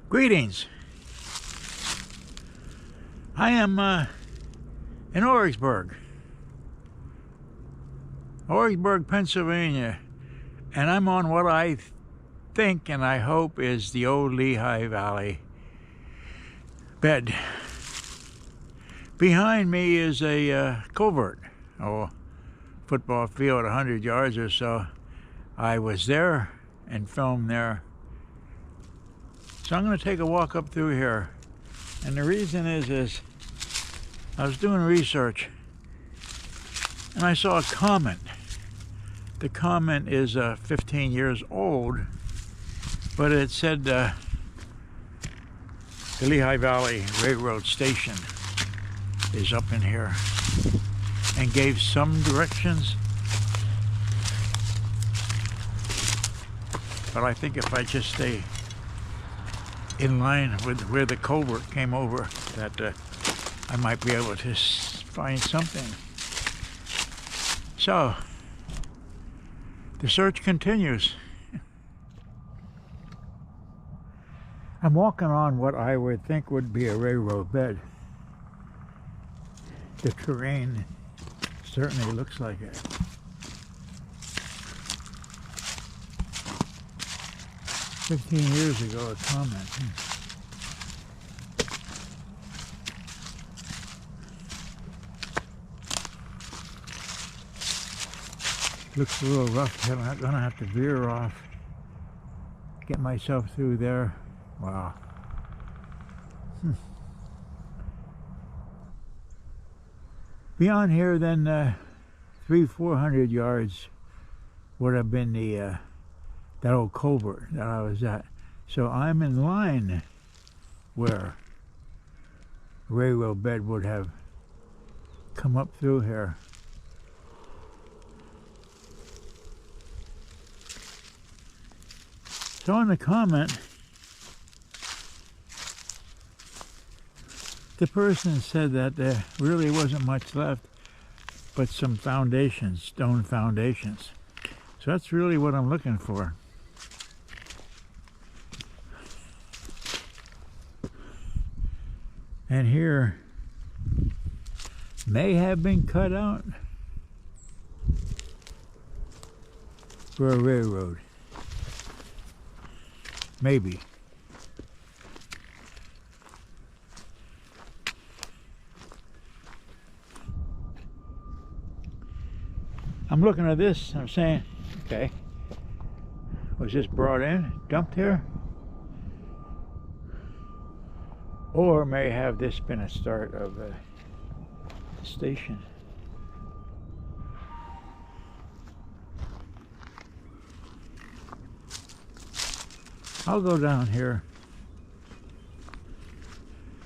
Greetings. I am in Orwigsburg, Pennsylvania, and I'm on what I think and I hope is the old Lehigh Valley bed. Behind me is a culvert, football field, 100 yards or so. I was there and filmed there. So I'm going to take a walk up through here. And the reason is I was doing research and I saw a comment. The comment is 15 years old, but it said the Lehigh Valley Railroad station is up in here, and gave some directions. But I think if I just stay in line with where the culvert came over, that I might be able to find something. So the search continues. I'm walking on what I would think would be a railroad bed. The terrain certainly looks like it. "15 years ago," a comment. Looks a little rough. I'm not gonna have to veer off. Get myself through there. Wow. Beyond here, then 300-400 yards would have been the that old culvert that I was at. So I'm in line where a railroad bed would have come up through here. So in the comment, the person said that there really wasn't much left but some foundations, stone foundations. So that's really what I'm looking for. And here may have been cut out for a railroad. Maybe. I'm looking at this, I'm saying, okay, was this brought in, dumped here? Or may have this been a start of a station? I'll go down here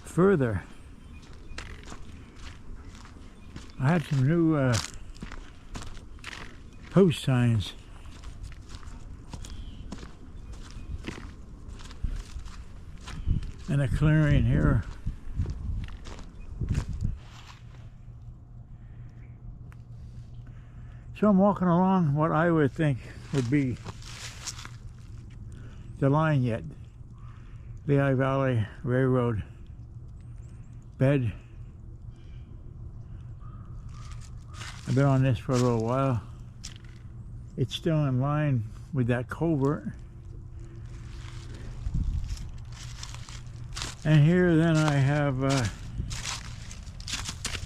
further. I had some new post signs. And a clearing here. So I'm walking along what I would think would be the line yet. Lehigh Valley Railroad bed. I've been on this for a little while. It's still in line with that culvert. And here then I have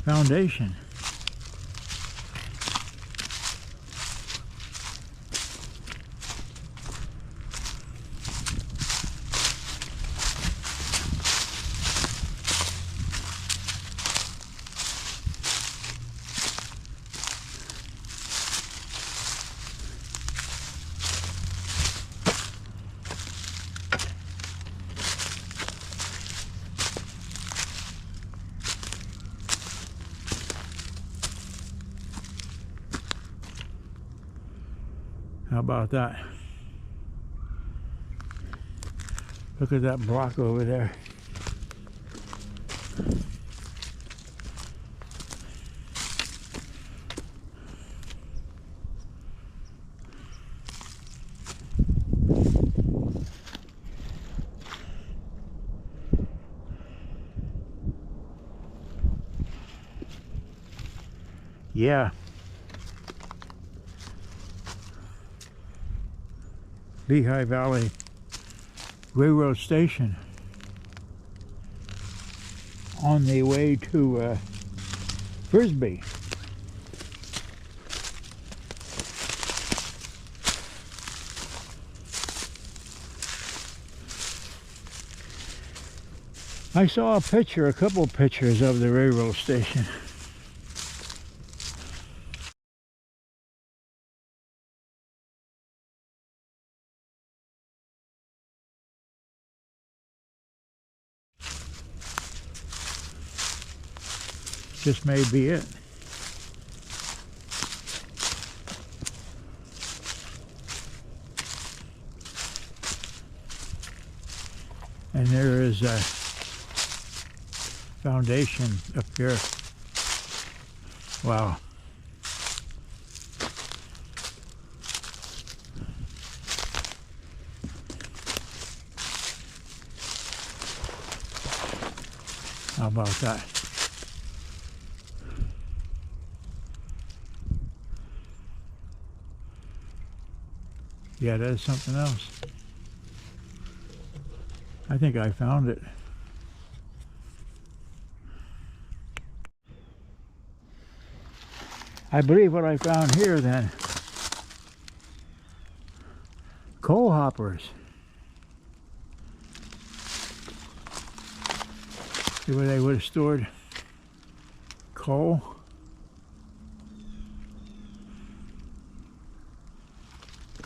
foundation. How about that? Look at that block over there. Yeah. Lehigh Valley Railroad Station on the way to Frisbee. I saw a picture, a couple pictures of the railroad station. This may be it. And there is a foundation up here. Wow. How about that? Yeah, that is something else. I think I found it. I believe what I found here then, coal hoppers. See where they would have stored coal.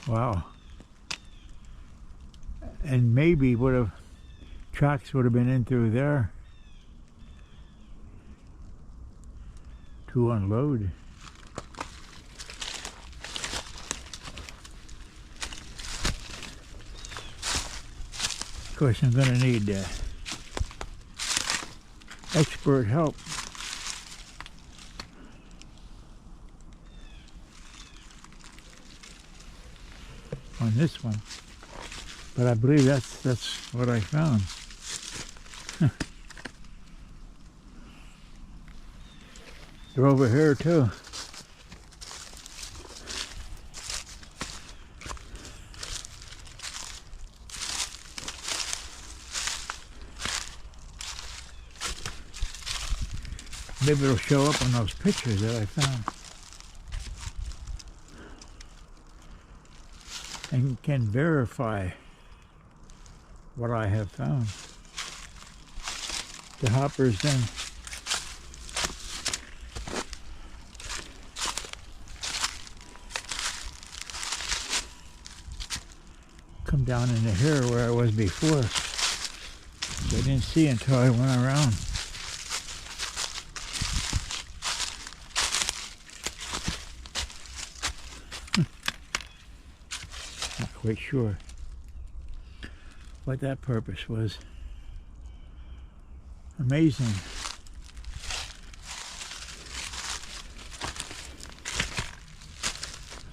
Wow. And maybe would have, tracks would have been in through there to unload. Of course, I'm going to need expert help. On this one, but I believe that's what I found. They're over here too. Maybe it'll show up on those pictures that I found. And can verify what I have found. The hoppers then come down into here where I was before. So I didn't see until I went around. Not quite sure what that purpose was. Amazing.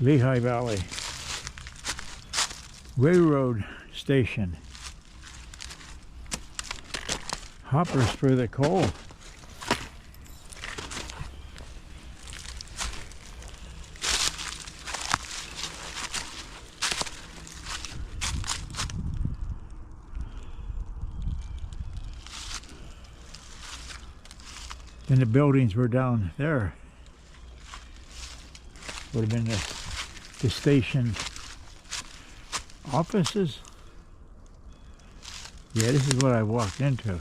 Lehigh Valley Railroad Station. Hoppers for the coal. And the buildings were down there. Would have been the station offices. Yeah, this is what I walked into.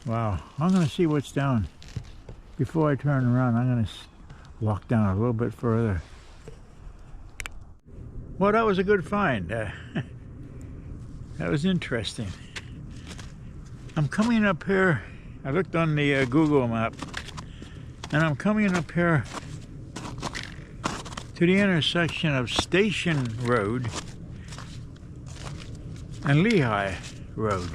Wow, I'm going to see what's down. Before I turn around, I'm going to walk down a little bit further. Well, that was a good find. That was interesting. I'm coming up here. I looked on the Google map, and I'm coming up here to the intersection of Station Road and Lehigh Road.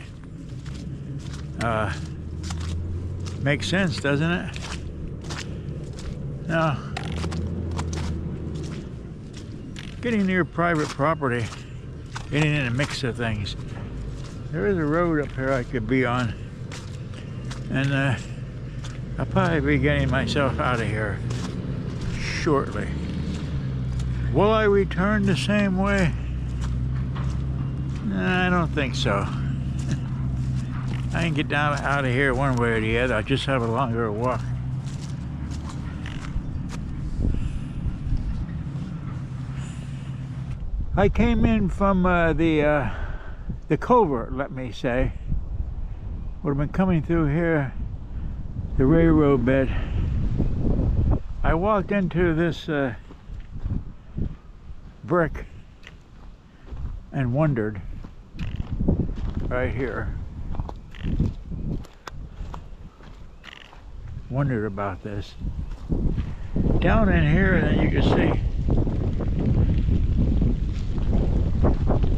Makes sense, doesn't it? Now, getting near private property, getting in a mix of things. There is a road up here I could be on. And I'll probably be getting myself out of here. shortly. Will I return the same way? Nah, I don't think so. I can get down out of here one way or the other. I'll just have a longer walk. I came in from the culvert, let me say. Would have been coming through here, the railroad bed. I walked into this brick and wondered right here. Wondered about this. Down in here, then you can see.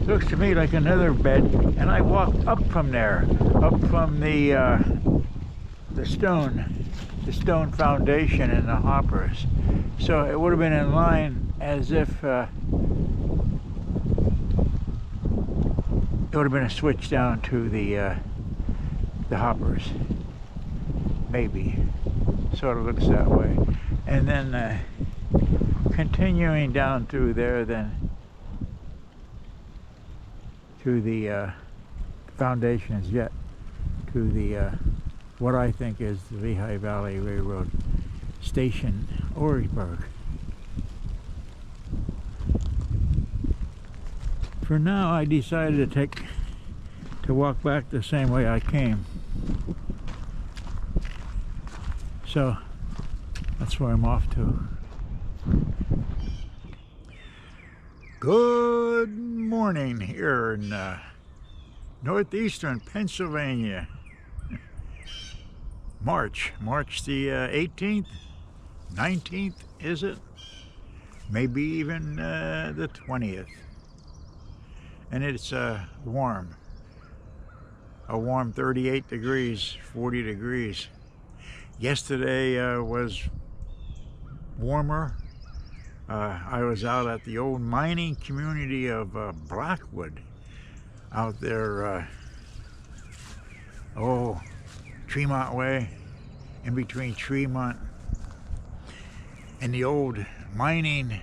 Looks to me like another bed, and I walked up from there, up from the stone foundation and the hoppers. So it would have been in line as if it would have been a switch down to the hoppers. Maybe. Sort of looks that way. And then continuing down through there, then to the foundations yet to the what I think is the Lehigh Valley Railroad station, Orwigsburg. For now, I decided to walk back the same way I came. So that's where I'm off to. Good morning here in northeastern Pennsylvania. March the 18th, 19th, is it? Maybe even the 20th. And it's warm. A warm 38 degrees, 40 degrees. Yesterday was warmer. I was out at the old mining community of Blackwood, out there, Tremont Way, in between Tremont and the old mining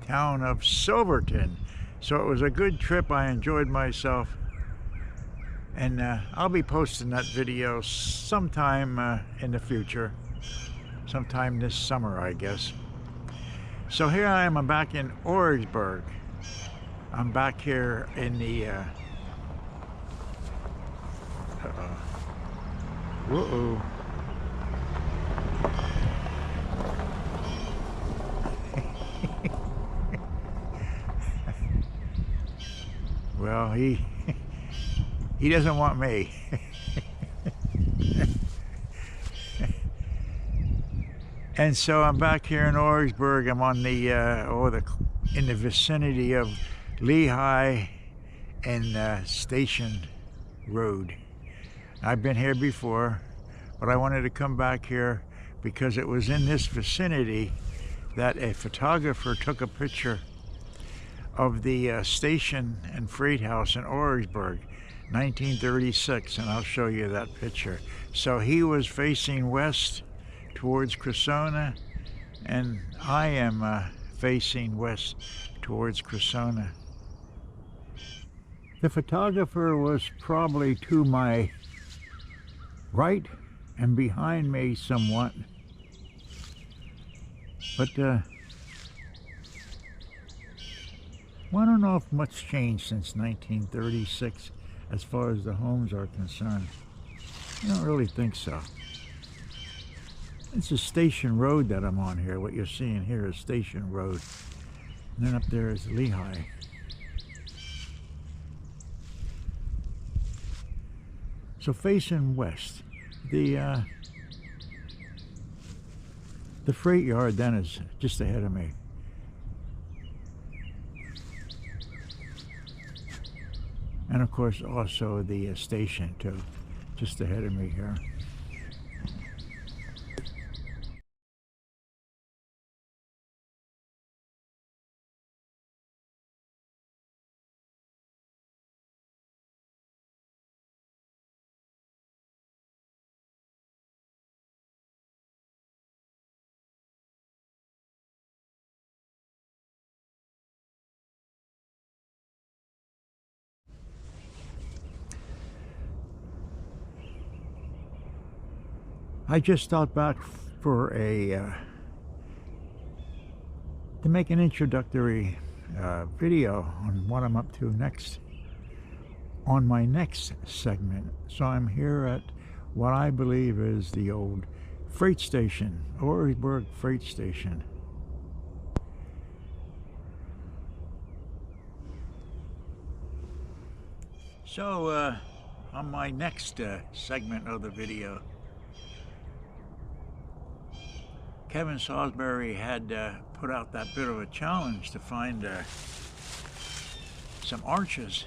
town of Silverton. So it was a good trip. I enjoyed myself, and I'll be posting that video sometime in the future, sometime this summer, I guess. So here I am, I'm back in Orwigsburg. I'm back here in the whoa. Well, he doesn't want me. And so I'm back here in Orwigsburg. I'm on the in the vicinity of Lehigh and Station Road. I've been here before, but I wanted to come back here because it was in this vicinity that a photographer took a picture of the station and freight house in Orwigsburg, 1936, and I'll show you that picture. So he was facing west towards Cressona, and I am facing west towards Cressona. The photographer was probably to my right and behind me somewhat, but I don't know if much changed since 1936 as far as the homes are concerned. I don't really think so. It's a station road that I'm on here. What you're seeing here is Station Road. And then up there is Lehigh. So facing west, the freight yard then is just ahead of me. And of course also the station too, just ahead of me here. I just stopped back for to make an introductory video on what I'm up to next on my next segment. So I'm here at what I believe is the old freight station, Orwigsburg freight station. So on my next segment of the video, Kevin Salsbury had put out that bit of a challenge to find some arches.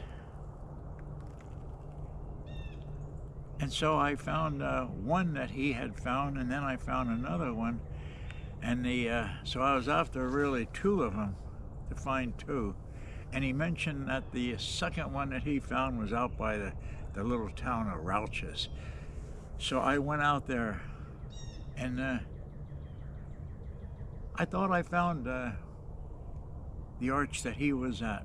And so I found one that he had found, and then I found another one. And so I was after really two of them, to find two. And he mentioned that the second one that he found was out by the little town of Rouches. So I went out there, and I thought I found the arch that he was at,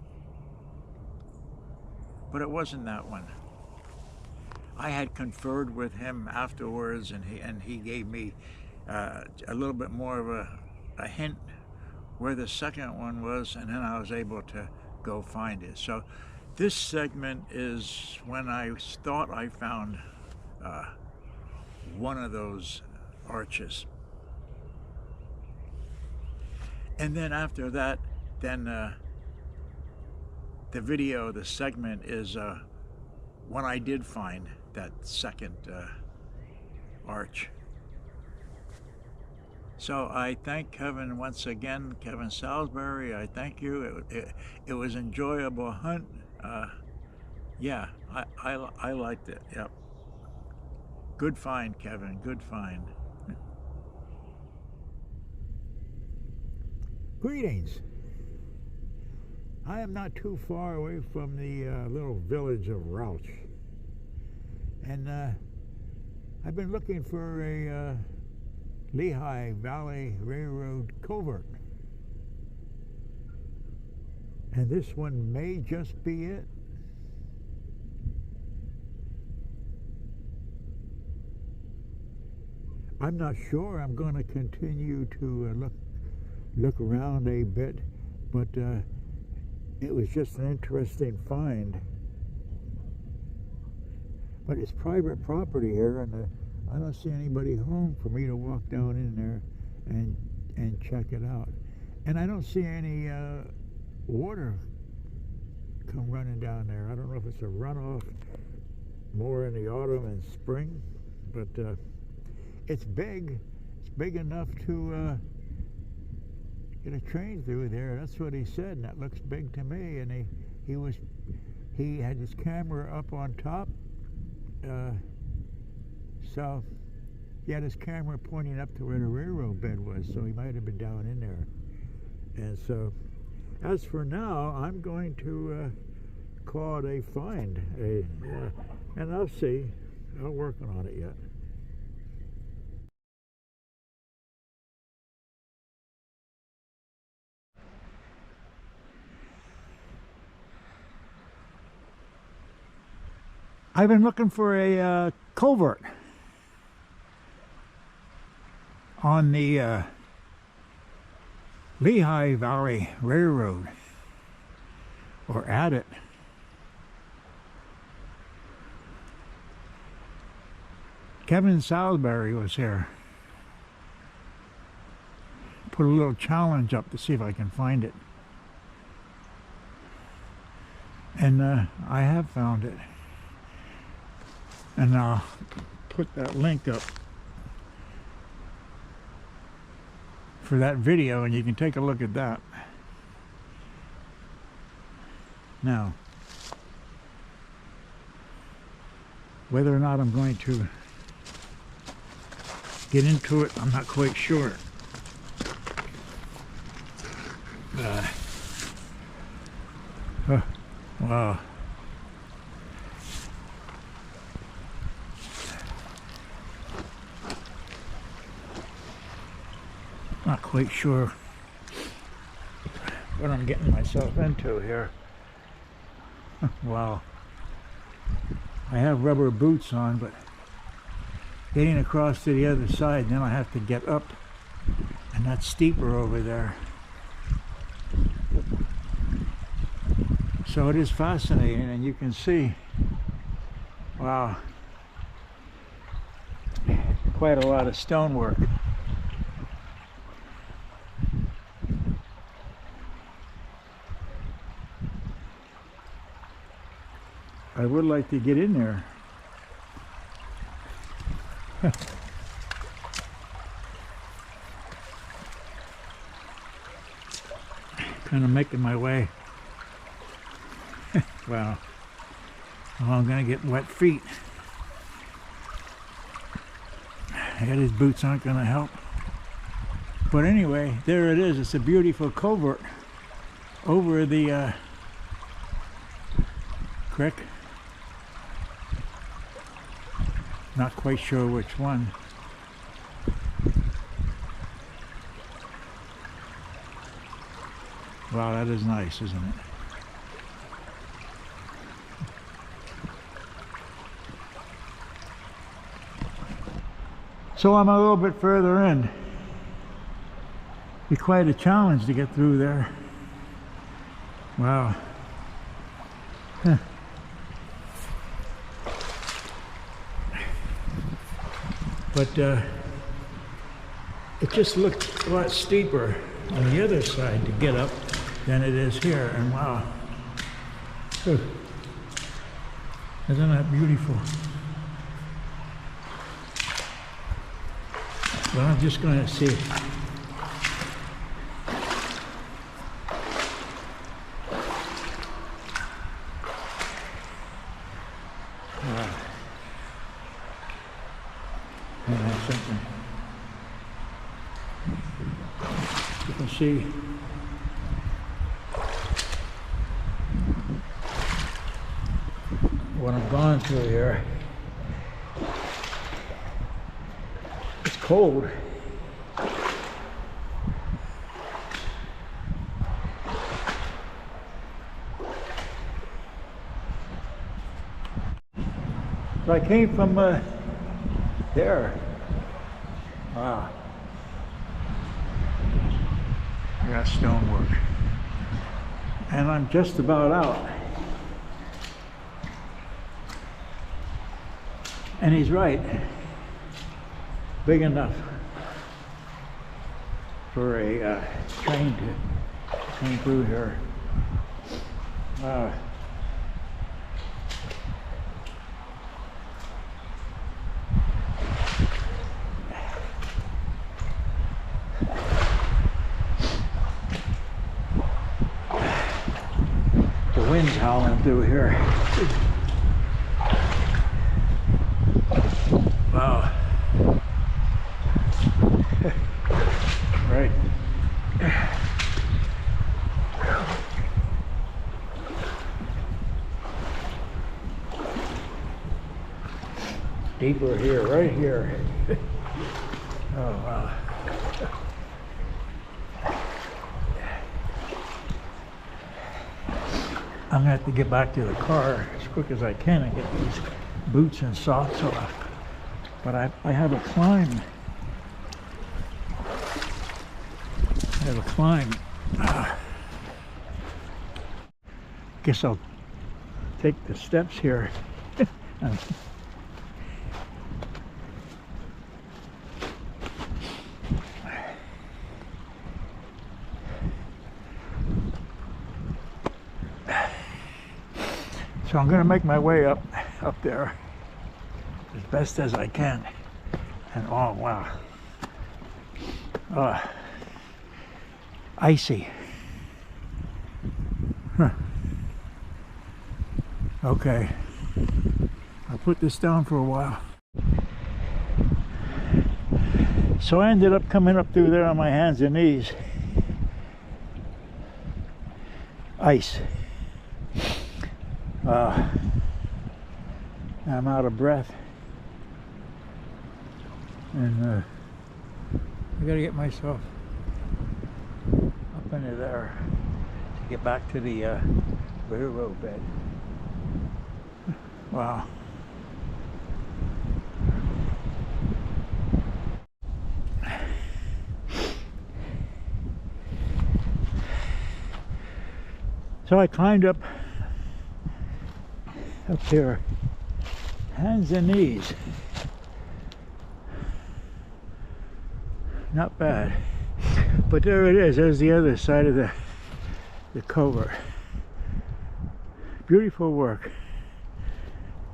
but it wasn't that one. I had conferred with him afterwards, and he gave me a little bit more of a hint where the second one was, and then I was able to go find it. So this segment is when I thought I found one of those arches. And then after that, then the video, the segment is when I did find that second arch. So I thank Kevin once again, Kevin Salsbury. I thank you. It was an enjoyable hunt. Yeah, I liked it. Yep. Good find, Kevin. Good find. Greetings. I am not too far away from the little village of Rouch, and I've been looking for a Lehigh Valley Railroad culvert, and this one may just be it. I'm not sure. I'm going to continue to look around a bit, but it was just an interesting find. But it's private property here, and I don't see anybody home for me to walk down in there and check it out. And I don't see any water come running down there. I don't know if it's a runoff more in the autumn and spring, but it's big. It's big enough to get a train through there. That's what he said, and that looks big to me. And he had his camera up on top, so he had his camera pointing up to where the railroad bed was, so he might have been down in there. And so as for now, I'm going to call it a find, and I'll see. I'm working on it yet. I've been looking for a culvert on the Lehigh Valley Railroad, or at it. Kevin Salsbury was here. Put a little challenge up to see if I can find it. And I have found it. And I'll put that link up for that video, and you can take a look at that. Now, whether or not I'm going to get into it, I'm not quite sure. Wow. Not quite sure what I'm getting myself into here. Wow. I have rubber boots on, but getting across to the other side. Then I have to get up, and that's steeper over there. So it is fascinating, and you can see, wow, quite a lot of stonework. I would like to get in there. Kind of making my way. Wow. Oh, I'm gonna get wet feet. Yeah, these boots aren't gonna help. But anyway, there it is. It's a beautiful culvert over the creek. Not quite sure which one. Wow, that is nice, isn't it? So I'm a little bit further in. Be quite a challenge to get through there. Wow. Huh. But it just looked a lot steeper on the other side to get up than it is here, and wow. Whew. Isn't that beautiful? Well, I'm just going to see. Something. You can see what I've gone through here. It's cold. So I came from there. Wow. I got stonework. And I'm just about out. And he's right. Big enough for a train to come through here. Wow. Wind's howling through here. Wow. Right. Deeper here, right here. Oh, wow. I'm going to have to get back to the car as quick as I can and get these boots and socks off. But I have a climb. I have a climb. Guess I'll take the steps here. So I'm going to make my way up there as best as I can. And oh wow, icy. Huh. Okay, I'll put this down for a while. So I ended up coming up through there on my hands and knees. Ice. I'm out of breath, and I gotta get myself up into there to get back to the railroad bed. Wow. So I climbed up here, hands and knees. Not bad. But there it is. There's the other side of the culvert. Beautiful work.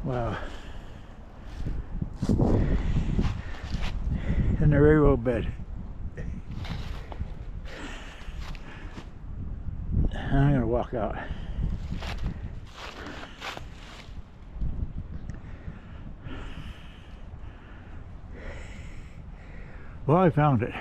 Wow. And the railroad bed. I'm gonna walk out. Well, I found it.